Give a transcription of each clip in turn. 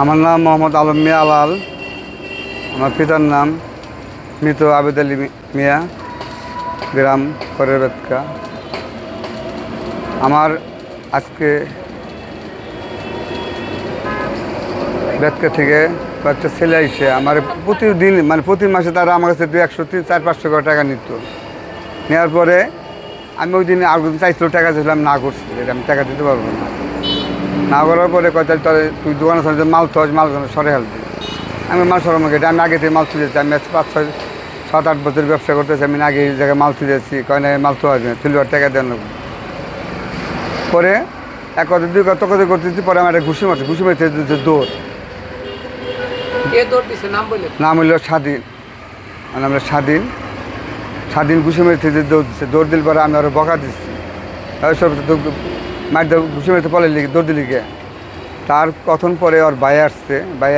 আমার নাম মোহাম্মদ আলম মিয়া আলাল। আমার পিতার নাম মৃত আবেদ আলী মিয়া, গ্রাম করের বেতকা। আমার আজকে বেতকা থেকে কয়েকটা ছেলে এসে আমার প্রতিদিন প্রতি মাসে তারা আমার কাছে 200-400-500 করে টাকা নিত। নেওয়ার পরে আমি ওই দিন আর চাইছিল টাকা চাইছিলাম, না করছি, আমি টাকা দিতে পারবো না করার পরে কয় তাহলে তুই দোকানে মাল তো মাল সরে হেলবি। আমি মাল সরাম কেটে আমি আগে থেকে মাল তুলেছি। আমি 5-6-7-8 বছর ব্যবসা করতেছি। আমি আগে এই জায়গায় মাল তুলেছি, কয় না মাল তো আসবে না, তুলবার টাকা দেন না। পরে এক কথা 2 কথা করতেছি। পরে আমার একটা ঘুষি মারছে দৌড়। নাম হইল স্বাধীন, আমরা স্বাধীন ঘুষি মেরেছে যে দৌড় দিচ্ছে। দৌড় দিল পরে আমি আরও বকা দিচ্ছি, সব মার ঘুষি মেরেছে পরে লিখে দৌড় দিলি গে। তার কথন পরে ওর ভাই আসছে, ভাই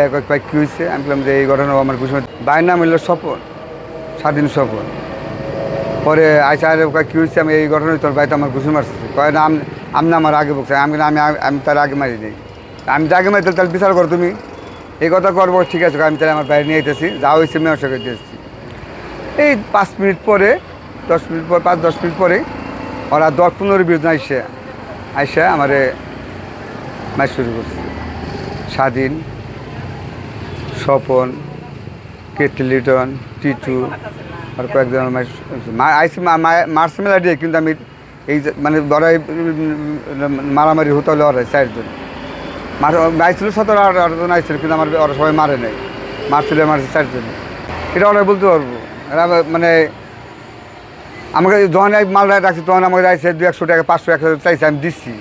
কী হয়েছে? আমি বললাম যে এই ঘটনা আমার ঘুষি মেরে। ভাইয়ের নাম হইল স্বপন, স্বাধীন স্বপন। পরে আইসা কী হয়েছে? আমি এই ঘটনা তোর ভাই তো আমার ঘুষি মারছে। কয় না আমি আমার আগে বলছে। আমি আমি তার আগে মারি দিই। আমি যে আগে মারি তাহলে বিচার করো তুমি। এই কথা করবো, ঠিক আছে। আমি তাহলে আমার বাইরে নিয়ে যেতেছি, যা হয়েছে মীমাংসা করে দিয়েছি। এই 5 মিনিট পরে 10 মিনিট পর 5-10 মিনিট পরে ওরা 10-15 জন আইসা আমারে মাছ শুরু করছে। স্বাধীন, স্বপন, কেটলিটন, টিটু আর কয়েকজন আইসি মারছে মেলা দিয়ে। কিন্তু আমি এই বড়াই মারামারি হতে হলে ওরা 4 জন আইছিল, 17-18 জন আইছিল, কিন্তু আমার ওরা সবাই মারে নাই। মারছিল 4 জন। এটা ওরা বলতে পারবো। এরা আমাকে যখন মাল রাখছি তখন আমাকে চাইছে 200 টাকা 500-100 চাইছে, আমি দিচ্ছি।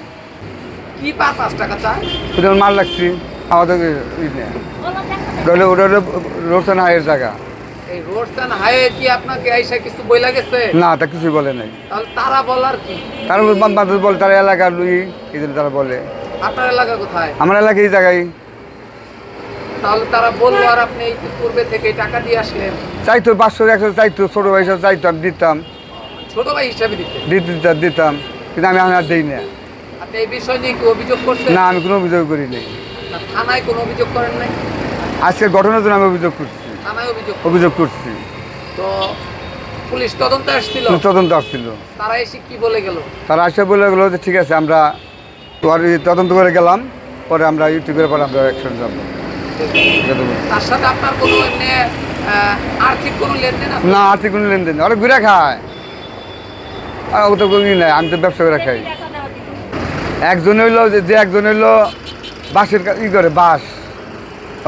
মাল রাখছি আমাদের ওটা হলো রোডসান হাইয়ের জায়গা। না, তা কিছুই বলে নাই। তারা বলে তারা এলাকার লুই, এই জন্য তারা বলে। আপনার এলাকা কোথায়? আমার এলাকা এই জায়গায়। তাহলে তারা বললো আর আপনি পূর্বে থেকে টাকা দিয়ে আসলেন? চাইতো 500-100 চাইতো, ছোটো ভাই হিসাবে চাইতো, আমি দিতাম। ছোট ভাই হিসাবে দিতাম, কিন্তু আমি আর দিই না। আপনি এই বিষয় নিয়ে কি অভিযোগ করছেন? না, আমি কোনো অভিযোগ করি নাই। থানায় কোনো অভিযোগ করেন নাই? আজকের ঘটনার জন্য আমি অভিযোগ করছি। থানায় অভিযোগ করছি। তো পুলিশ তদন্ত আসছিল? তদন্ত আসছিল। তারা এসে কি বলে গেল? তারা এসে বলে গেলো যে ঠিক আছে, আমরা তদন্ত করে গেলাম, পরে আমরা ইউটিউবের পরে আমরা অ্যাকশন যাবো। তার সাথে আপনার কোনো আর্থিক কোনো লেনদেন আছে? না, আর্থিক কোনো লেনদেন। ওরা ঘুরে খায়, ও তো কোনো নাই। আমি তো ব্যবসা করে খাই। একজন হইলো একজন হইলো বাঁশের করে বাঁশ,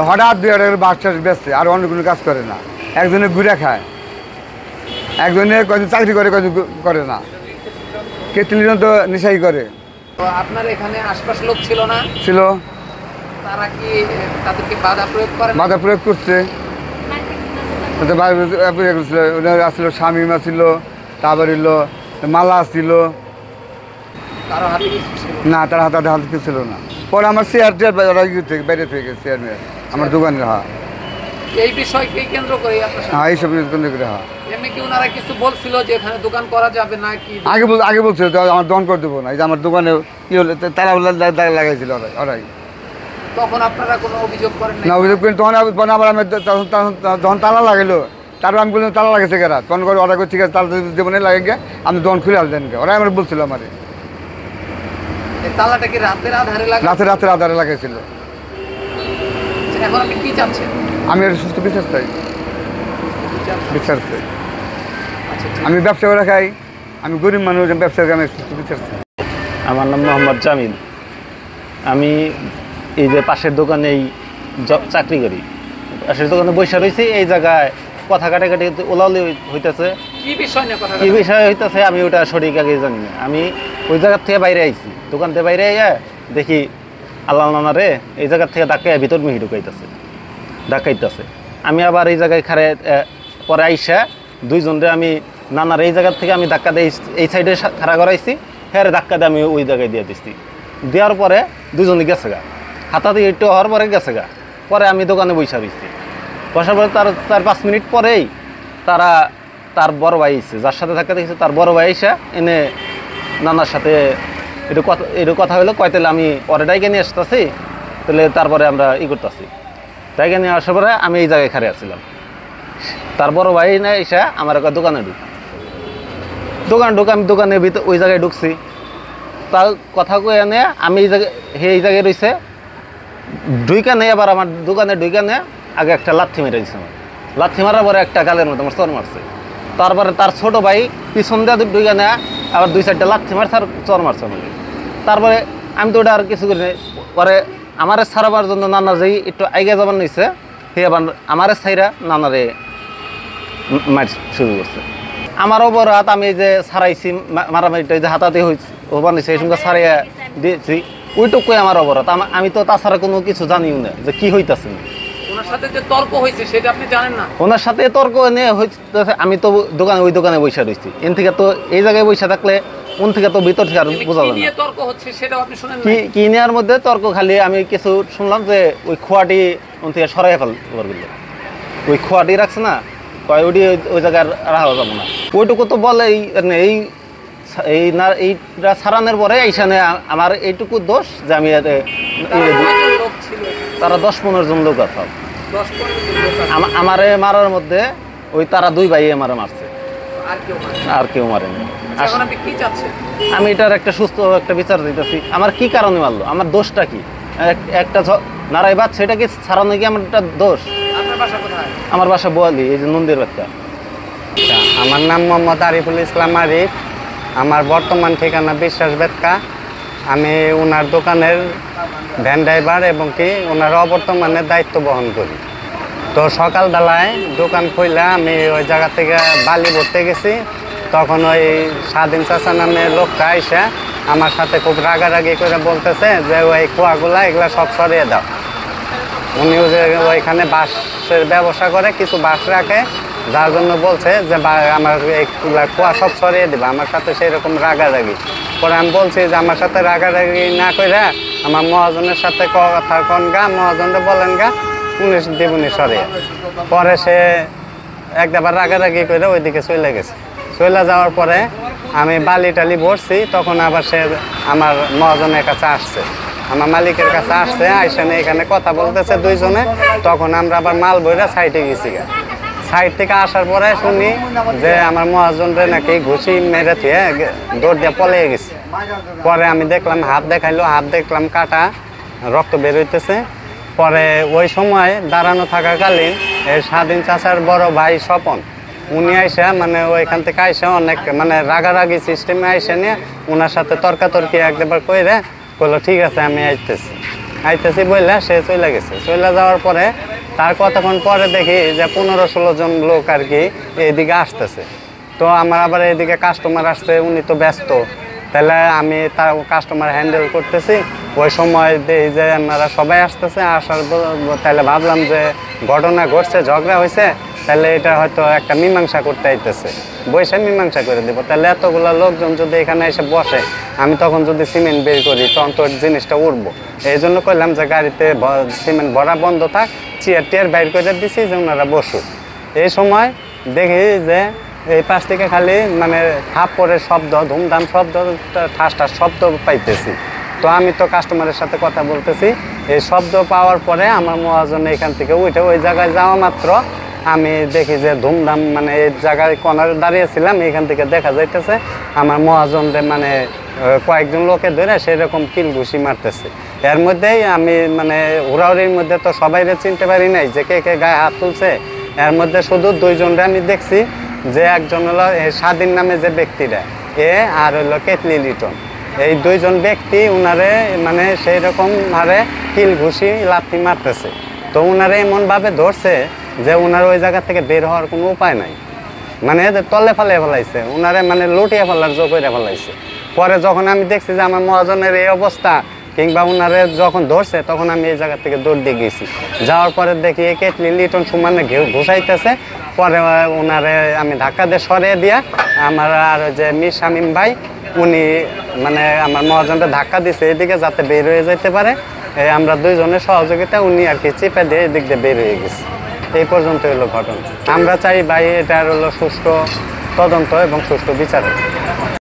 হঠাৎ 2 টাকার বাঁশ টাস বেচছে, আর অন্য কোনো কাজ করে না। একজনে ঘুরে খায়, একজনে কয়জন চাকরি করে, কয়জন করে না। কেটলিজন তো নেশাই করে। আপনার এখানে আশপাশ লোক ছিল না? ছিল। তারা কি তাদেরকে বাধা প্রয়োগ করে? বাধা প্রয়োগ করছে। আসছিল শামিমা ছিল, তারপর হইলো মালা ছিল। না, তার হাতে কিছু ছিল না। পরে আমার চেয়ার বাইরে থেকে গেছে চেয়ারম্যান আমার দোকানের। এই বিষয়কে কেন্দ্র করে এইসব কেন্দ্র করে এমনি কি ওনারা কিছু বলছিল যে এখানে দোকান করা যাবে না? কি আগে বলছিল আমার দোকান করে দেবো না, এই যে আমার দোকানে কি হলো তারা লাগাইছিল ওরাই। তখন আপনারা কোনো অভিযোগ করেন না? অভিযোগ করেন তখন আবার আমি যখন তালা লাগাইলো, তারপর আমি বললাম তালা লাগাইছে কেরা, তখন করে ওরা ঠিক আছে তালা দেবো না, লাগে গিয়ে আমি দোকান খুলে আসলেন গে। ওরাই আমার বলছিল আমার তালাটা কি রাতের আধারে রাতের আধারে লাগাইছিল। এখন আপনি কি চাচ্ছেন? আমি একটা সুস্থ বিচার চাই। আমি ব্যবসা করে খাই, আমি গরিব মানুষ, ব্যবসা করে আমি সুস্থ বিচার চাই। আমার নাম মোহাম্মদ জামিল। আমি এই যে পাশের দোকানেই চাকরি করি। পাশের দোকানে বসে রয়েছি, এই জায়গায় কথা কাটাকাটি ওলাউলি হইতেছে। কি বিষয় হইতেছে আমি ওটা সঠিক আগে জানি না। আমি ওই জায়গার থেকে বাইরে আইছি, দোকান থেকে বাইরে আইয়া দেখি আল্লাহ নানারে এই জায়গার থেকে ধাক্কায় ভিতর মিহি ঢুকাইতেছে। আমি আবার এই জায়গায় পরে আইসা 2 জনরে আমি নানার এই জায়গার থেকে আমি ধাক্কা দিয়ে এই সাইডে খাড়া করাইছি, হ্যাঁ ধাক্কা দিয়ে আমি ওই জায়গায় দিয়ে দিচ্ছি। দেওয়ার পরে 2 জনই গেছে গা, হাতা দিয়ে একটু হওয়ার পরে গেছে গা। পরে আমি দোকানে বসে রয়েছি। বসার পরে তার 4-5 মিনিট পরেই তার বড় ভাই এসে, যার সাথে ধাক্কা দিয়েছে তার বড় ভাই এসে এনে নানার সাথে একটু কথা হলো। কয় তাহলে আমি পরে ডাইকে নিয়ে আসতেছি, তাহলে তারপরে আমরা করতেছি তাইকে নিয়ে আসার পরে আমি এই জায়গায় খাড়ে আসছিলাম। তার বড় ভাই না এসে আমার একটা দোকানে আমি দোকানের ভিতরে ওই জায়গায় ঢুকছি। তার কথা কয়ে এনে আমি এই জায়গায় রয়েছে ঢুইকা নেই, আবার আমার দোকানে ঢুইকা নেই আগে একটা লাথি মেরে দিচ্ছে আমার। লাথি মারার পরে একটা গালের মধ্যে আমার চর মারছে। তারপরে তার ছোট ভাই পিছন দিয়ে ঢুইকা নেয় আবার 2-4টা লাথি মারছে আর চর মারছে আমাকে। তারপরে আমি তো ওটা আর কিছু করি নাই। পরে আমারে ছাড়াবার জন্য নানা যেই একটু আগে যাবার নিচ্ছে সে আবার আমারে ছাইরা নানারে মার শুরু করছে। আমার অপরাধ আমি যে ছাড়াইছি মারামারিটা যে হাতাতে হয়েছে ও বানিয়েছে এই সঙ্গে ছাড়াইয়া দিয়েছি ওইটুকুই আমার অপরাধ। আমি তো তাছাড়া কোনো কিছু জানিও না যে কি হইতাছে। ওনার সাথে যে তর্ক হয়েছে সেটা আপনি জানেন না? ওনার সাথে তর্ক নিয়ে হইতেছে, আমি তো ওই দোকানে বসে রয়েছি। এন থেকে তো এই জায়গায় বসে থাকলে কোন থেকে তো ভিতর থেকে আর বোঝা যায় না তর্ক হচ্ছে সেটাও আপনি শুনেন কি নেওয়ার মধ্যে তর্ক। খালি আমি কিছু শুনলাম যে ওই খোয়াটি ওন থেকে সরাই ফেলবে, ওই খোয়াটি রাখছে না কয় ওটি ওই জায়গায় রাখা যাবো না ওইটুকু তো বলে। এইটা ছাড়ানোর পরে এইখানে আমার এইটুকু দোষ যে আমি তারা 10-15 জন লোক আছে আমারে মারার মধ্যে। ওই তারা 2 ভাই আমারে মারছে, আর কেউ মারেনি। আমি এটার একটা সুস্থ একটা বিচার দিতেছি আমার কি কারণে মারলো, আমার দোষটা কি? একটা নারাই বাদ সেটা কি ছাড়ানো কি আমার একটা দোষ? আমার বাসা বোয়ালি, এই যে নন্দীর বাচ্চা। আমার নাম মোহাম্মদ আরিফুল ইসলাম আরিফ। আমার বর্তমান ঠিকানা বিশ্বাস বেতকা। আমি ওনার দোকানের ভ্যান ড্রাইভার এবং কি ওনার অবর্তমানে দায়িত্ব বহন করি। তো সকালবেলায় দোকান খুলে আমি ওই জায়গা থেকে বালি ভরতে গেছি। তখন ওই স্বাধীন চাচা নামে লোকটা এসে আমার সাথে খুব রাগারাগি করে বলতেছে যে ওই কুয়াগুলা এগুলা সব সরিয়ে দাও। উনি ওইখানে বাঁশের ব্যবসা করে, কিছু বাঁশ রাখে, যার জন্য বলছে যে আমার এইগুলা কুয়া সব সরিয়ে দেবে। আমার সাথে সেই রকম রাগারাগি পরে আমি বলছি যে আমার সাথে রাগারাগি না করে আমার মহাজনের সাথে কথা কন গা, মহাজনরে বলেন গা 19 দেবুনি সরিয়ে। পরে সে একবার রাগারাগি করে ওইদিকে চলে গেছে। চলে যাওয়ার পরে আমি বালি টালি ভরছি, তখন আবার সে আমার মহাজনের কাছে আসছে, আমার মালিকের কাছে আসছে, আইসানে এখানে কথা বলতেছে 2 জনে। তখন আমরা আবার মাল বইরা সাইডে গেছি। সাইড থেকে আসার পরে শুনি যে আমার মহাজনরে নাকি ঘুষি মেরে দিয়ে দৌড় দিয়ে পলিয়ে গেছে। পরে আমি দেখলাম হাত দেখাইলো, হাত দেখলাম কাটা, রক্ত বের হইতেছে। পরে ওই সময় দাঁড়ানো থাকাকালীন এই স্বাধীন চাচার বড় ভাই স্বপন উনি আইসা মানে ওইখান থেকে আইসা অনেক মানে রাগারাগি সিস্টেমে আইসা নিয়ে ওনার সাথে তর্কাতর্কি একবার কইরে বললো ঠিক আছে আমি আইতেছি বললে সে চলে গেছে। চলে যাওয়ার পরে তার কতক্ষণ পরে দেখি যে 15-16 জন লোক আর কি এইদিকে আসতেছে। তো আমার আবার এইদিকে কাস্টমার আসছে, উনি তো ব্যস্ত, তাহলে আমি তার কাস্টমার হ্যান্ডেল করতেছি। ওই সময় দেখি যে আমরা সবাই আসতেছে, আসার তাহলে ভাবলাম যে ঘটনা ঘটছে, ঝগড়া হয়েছে, তাহলে এটা হয়তো একটা মীমাংসা করতে আইতেছে, বসে মীমাংসা করে দেবো। তাহলে এতগুলো লোকজন যদি এখানে এসে বসে, আমি তখন যদি সিমেন্ট বের করি তখন তো জিনিসটা উঠবো। এই জন্য করলাম যে গাড়িতে সিমেন্ট ভরা বন্ধ থাক, চেয়ার টিয়ার বাইর করে দিছি যে ওনারা বসুক। এই সময় দেখি যে এই পাশ থেকে খালি মানে থাপ্পড়ের শব্দ, ধুমধাম শব্দ, ঠাস ঠাস শব্দ পাইতেছি। তো আমি তো কাস্টমারের সাথে কথা বলতেছি, এই শব্দ পাওয়ার পরে আমার মহাজন এখান থেকে উঠে ওই জায়গায় যাওয়া মাত্র আমি দেখি যে ধুমধাম মানে এই জায়গায় কর্নারে দাঁড়িয়েছিলাম, এখান থেকে দেখা যাইতেছে আমার মহাজনরে মানে কয়েকজন লোকে ধরে সেরকম কিল ঘুষি মারতেছে। এর মধ্যেই আমি মানে হুড়াহুড়ির মধ্যে তো সবাইরে চিনতে পারি নাই যে কে কে গায়ে হাত তুলছে। এর মধ্যে শুধু 2 জনরে আমি দেখছি, যে একজন হলো স্বাধীন নামে যে ব্যক্তিরা আর হলো কেতলি লিটন। এই 2 জন ব্যক্তি উনারে মানে সেই রকম হারে কিল ঘুষি লাথি মারতেছে। তো উনারে এমনভাবে ধরছে যে উনার ওই জায়গা থেকে বের হওয়ার কোনো উপায় নাই, মানে তলে ফালিয়ে ফেলাইছে, উনারে মানে লুটিয়ে ফেলার জো করে ফেলাইছে। পরে যখন আমি দেখছি যে আমার মহাজনের এই অবস্থা কিংবা উনারে যখন ধরছে, তখন আমি এই জায়গা থেকে দৌড় দিয়ে গেছি। যাওয়ার পরে দেখি কেতলি লিটন সমানে ঘুষাইতেছে। পরে ওনারে আমি ধাক্কা দিয়ে সরিয়ে দিয়া আমার আর যে মির শামীম ভাই উনি মানে আমার মহাজনটা ধাক্কা দিছে এদিকে যাতে বের হয়ে যেতে পারে। আমরা 2 জনের সহযোগিতা উনি আর কি চেপে দিয়ে এদিক দিয়ে বের হয়ে গেছে। এই পর্যন্ত হলো ঘটনা। আমরা চাই ভাই এটার হলো সুষ্ঠু তদন্ত এবং সুষ্ঠু বিচার।